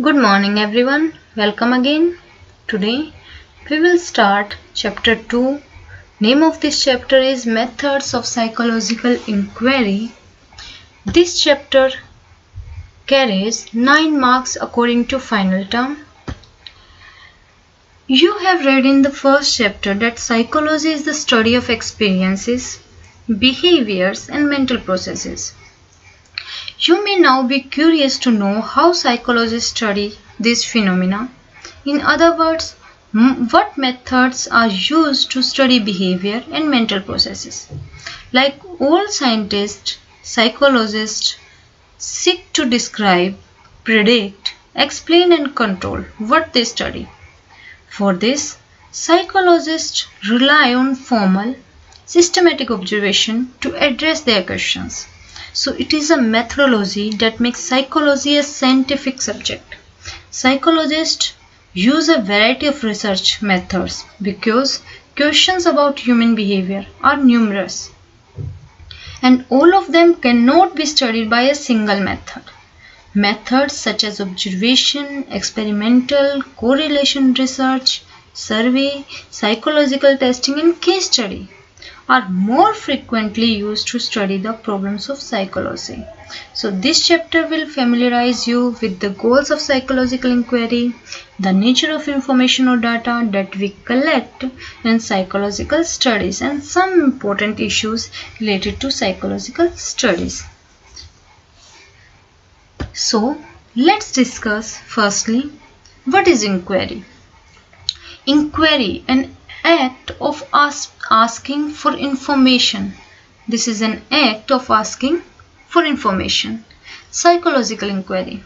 Good morning everyone, welcome again. Today we will start chapter 2. Name of this chapter is Methods of Psychological Inquiry. This chapter carries 9 marks according to final term. You have read in the first chapter that psychology is the study of experiences, behaviors and mental processes. You may now be curious to know how psychologists study these phenomena. In other words, what methods are used to study behavior and mental processes. Like all scientists, psychologists seek to describe, predict, explain and control what they study. For this, psychologists rely on formal, systematic observation to address their questions. So it is a methodology that makes psychology a scientific subject. Psychologists use a variety of research methods because questions about human behavior are numerous and all of them cannot be studied by a single method. Methods such as observation, experimental, correlation research, survey, psychological testing and case study are more frequently used to study the problems of psychology. So this chapter will familiarize you with the goals of psychological inquiry, the nature of information or data that we collect in psychological studies and some important issues related to psychological studies. So let's discuss firstly what is inquiry. Inquiry, an act of asking for information. This is an act of asking for information. Psychological inquiry.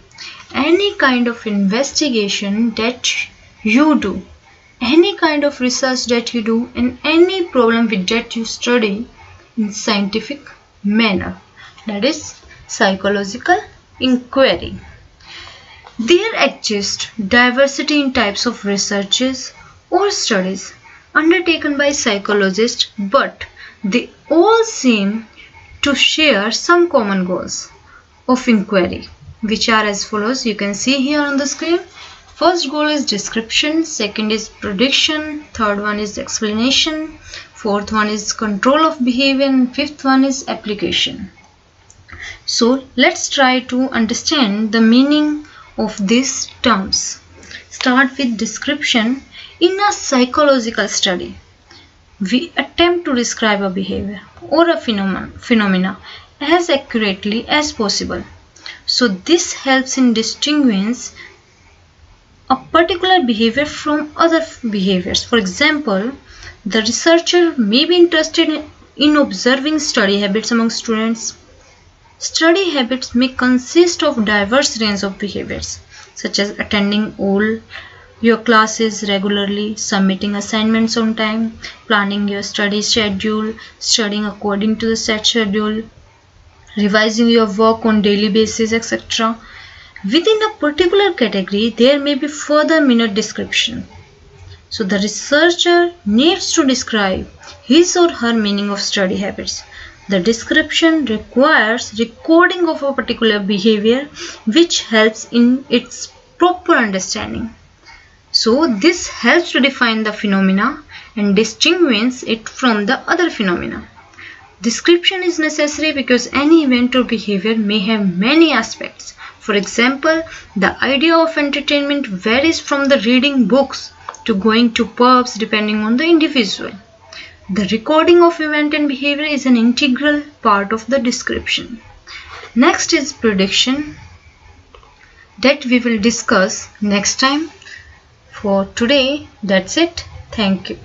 Any kind of investigation that you do, any kind of research that you do, and any problem with that you study in scientific manner. That is psychological inquiry. There exists diversity in types of researches or studies undertaken by psychologists, but they all seem to share some common goals of inquiry, which are as follows. You can see here on the screen. First goal is description, second is prediction, third one is explanation, fourth one is control of behavior, and fifth one is application. So let's try to understand the meaning of these terms. Start with description. In a psychological study, we attempt to describe a behavior or a phenomena as accurately as possible. So this helps in distinguishing a particular behavior from other behaviors. For example, the researcher may be interested in observing study habits among students. Study habits may consist of diverse range of behaviors such as attending all your classes regularly, submitting assignments on time, planning your study schedule, studying according to the set schedule, revising your work on daily basis, etc. Within a particular category, there may be further minute description. So the researcher needs to describe his or her meaning of study habits. The description requires recording of a particular behavior which helps in its proper understanding. So this helps to define the phenomena and distinguish it from the other phenomena. Description is necessary because any event or behavior may have many aspects. For example, the idea of entertainment varies from the reading books to going to pubs depending on the individual. The recording of event and behavior is an integral part of the description. Next is prediction that we will discuss next time. For today, that's it. Thank you.